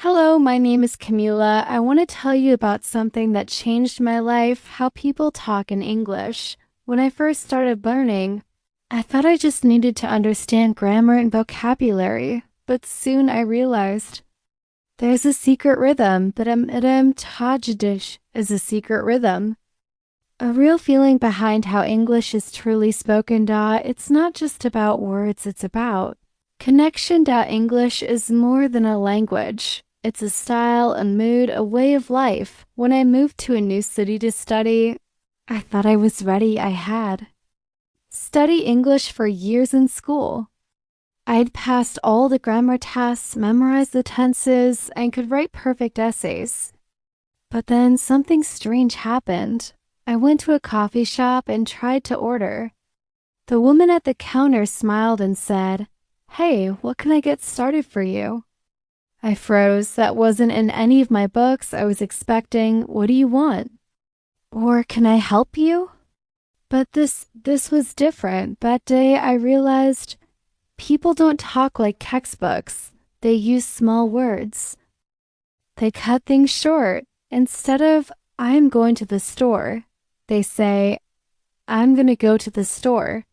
Hello, my name is Camila. I want to tell you about something that changed my life, how people talk in English. When I first started learning, I thought I just needed to understand grammar and vocabulary, but soon I realized there's a secret rhythm. Bidam tajdish is a secret rhythm. A real feeling behind how English is truly spoken. It's not just about words, it's about connection. English is more than a language. It's a style, a mood, a way of life. When I moved to a new city to study, I thought I was ready. I had studied English for years in school. I'd passed all the grammar tests, memorized the tenses, and could write perfect essays. But then something strange happened. I went to a coffee shop and tried to order. The woman at the counter smiled and said, "Hey, what can I get started for you?" I froze. That wasn't in any of my books. I was expecting, "What do you want?" Or, "Can I help you?" But this was different. That day I realized people don't talk like textbooks. They use small words. They cut things short. Instead of, "I'm going to the store," they say, "I'm going to go to the store."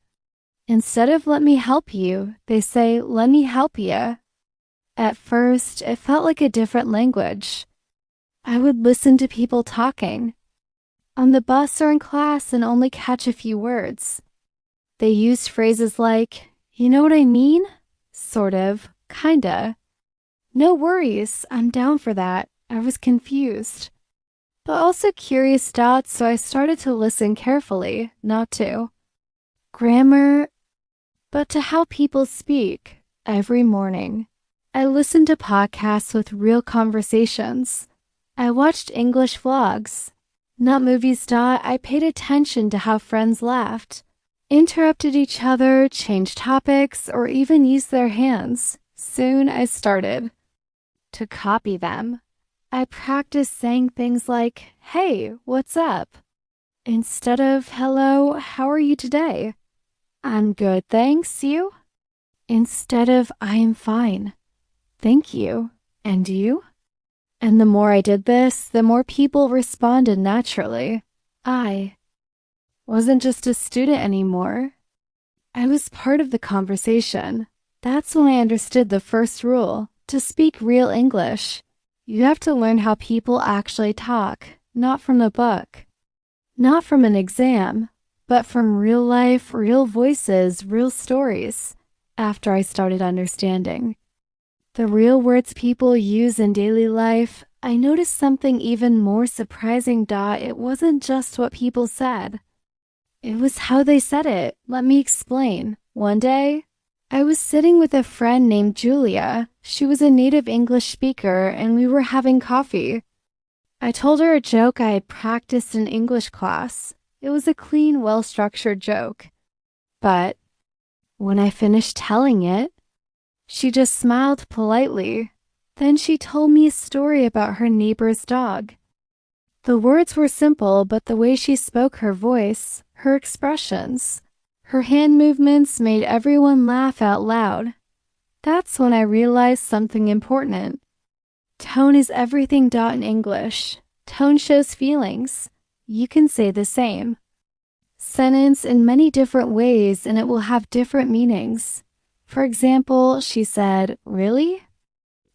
Instead of, "Let me help you," they say, "Let me help you." At first, it felt like a different language. I would listen to people talking on the bus or in class and only catch a few words. They used phrases like, "You know what I mean?" Sort of, kinda. "No worries, I'm down for that." I was confused, but also curious. So I started to listen carefully, not to grammar, but to how people speak. Every morning, I listened to podcasts with real conversations. I watched English vlogs, not movies. I paid attention to how friends laughed, interrupted each other, changed topics, or even used their hands. Soon I started to copy them. I practiced saying things like, "Hey, what's up?" instead of, "Hello, how are you today?" "I'm good, thanks, you?" instead of, "I am fine, thank you, and you?" And the more I did this, the more people responded naturally. I wasn't just a student anymore. I was part of the conversation. That's when I understood the first rule. To speak real English, you have to learn how people actually talk, not from a book, not from an exam, but from real life, real voices, real stories. After I started understanding the real words people use in daily life, I noticed something even more surprising. It wasn't just what people said. It was how they said it. Let me explain. One day, I was sitting with a friend named Julia. She was a native English speaker, and we were having coffee. I told her a joke I had practiced in English class. It was a clean, well-structured joke. But when I finished telling it, she just smiled politely. Then she told me a story about her neighbor's dog. The words were simple, but the way she spoke, her voice, her expressions, her hand movements made everyone laugh out loud. That's when I realized something important. Tone is everything. In English, tone shows feelings. You can say the same sentence in many different ways and it will have different meanings. For example, she said, "Really?"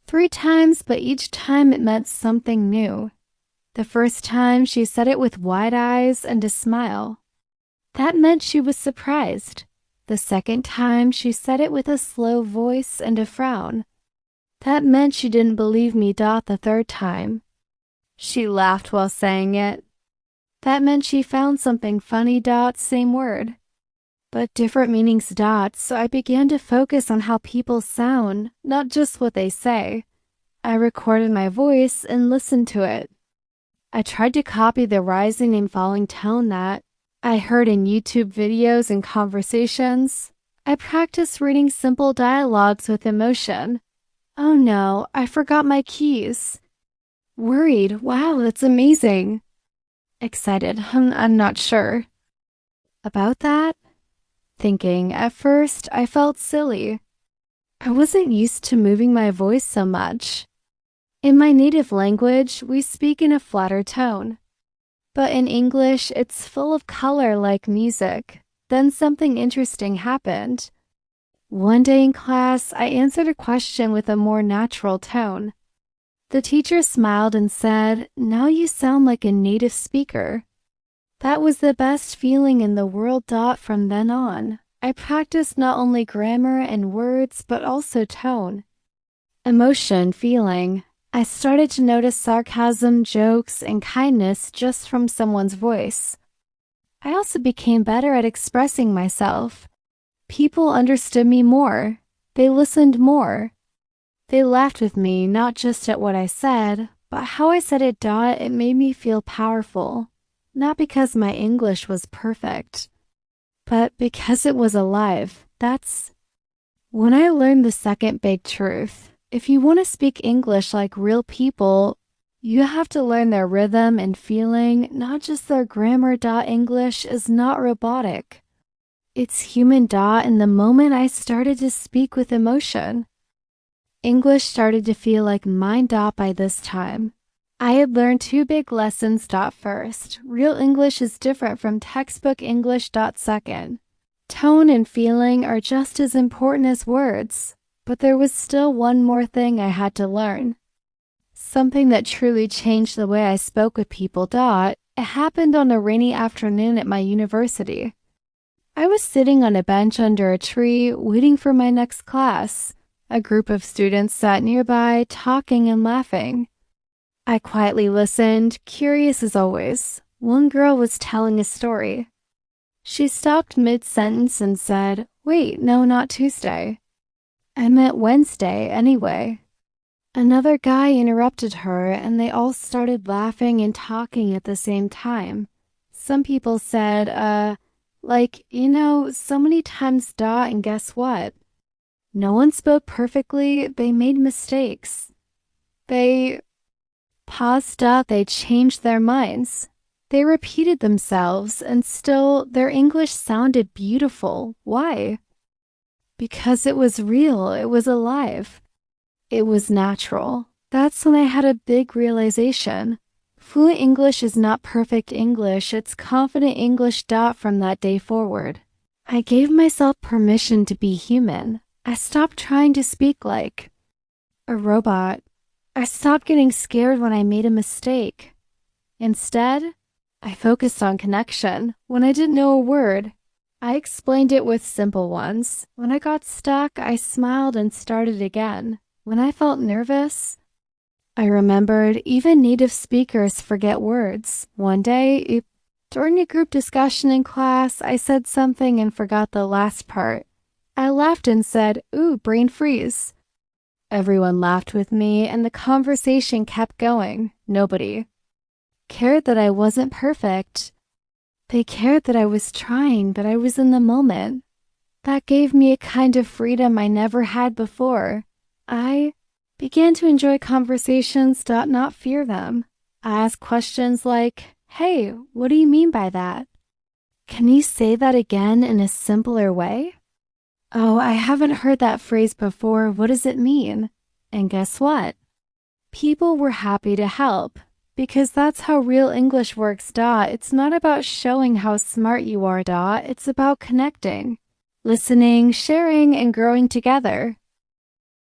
3 times, but each time it meant something new. The first time she said it with wide eyes and a smile. That meant she was surprised. The second time she said it with a slow voice and a frown. That meant she didn't believe me. The third time, she laughed while saying it. That meant she found something funny. Same word, but different meanings. So I began to focus on how people sound, not just what they say. I recorded my voice and listened to it. I tried to copy the rising and falling tone that I heard in YouTube videos and conversations. I practiced reading simple dialogues with emotion. "Oh no, I forgot my keys." Worried, "Wow, that's amazing." Excited, I'm not sure about that." Thinking, at first I felt silly. I wasn't used to moving my voice so much. In my native language, we speak in a flatter tone. But in English, it's full of color like music. Then something interesting happened. One day in class, I answered a question with a more natural tone. The teacher smiled and said, "Now you sound like a native speaker." That was the best feeling in the world. From then on, I practiced not only grammar and words, but also tone, emotion, feeling. I started to notice sarcasm, jokes, and kindness just from someone's voice. I also became better at expressing myself. People understood me more. They listened more. They laughed with me, not just at what I said, but how I said it. It made me feel powerful. Not because my English was perfect, but because it was alive. That's when I learned the second big truth. If you want to speak English like real people, you have to learn their rhythm and feeling, not just their grammar. English is not robotic. It's human. And the moment I started to speak with emotion, English started to feel like mine. By this time, I had learned two big lessons. First, real English is different from textbook English. Second, tone and feeling are just as important as words. But there was still one more thing I had to learn. Something that truly changed the way I spoke with people. It happened on a rainy afternoon at my university. I was sitting on a bench under a tree, waiting for my next class. A group of students sat nearby, talking and laughing. I quietly listened, curious as always. One girl was telling a story. She stopped mid-sentence and said, "Wait, no, not Tuesday. I meant Wednesday, anyway." Another guy interrupted her, and they all started laughing and talking at the same time. Some people said, so many times. And guess what? No one spoke perfectly. They made mistakes. They paused. They changed their minds. They repeated themselves, and still their English sounded beautiful. Why? Because it was real, it was alive, it was natural. That's when I had a big realization. Fluent English is not perfect English, it's confident English. From that day forward, I gave myself permission to be human. I stopped trying to speak like a robot. I stopped getting scared when I made a mistake. Instead, I focused on connection. When I didn't know a word, I explained it with simple ones. When I got stuck, I smiled and started again. When I felt nervous, I remembered even native speakers forget words. One day, during a group discussion in class, I said something and forgot the last part. I laughed and said, "Ooh, brain freeze." Everyone laughed with me, and the conversation kept going. Nobody cared that I wasn't perfect. They cared that I was trying, that I was in the moment. That gave me a kind of freedom I never had before. I began to enjoy conversations, not fear them. I asked questions like, "Hey, what do you mean by that? Can you say that again in a simpler way? Oh, I haven't heard that phrase before. What does it mean?" And guess what? People were happy to help. Because that's how real English works. It's not about showing how smart you are. It's about connecting, listening, sharing, and growing together.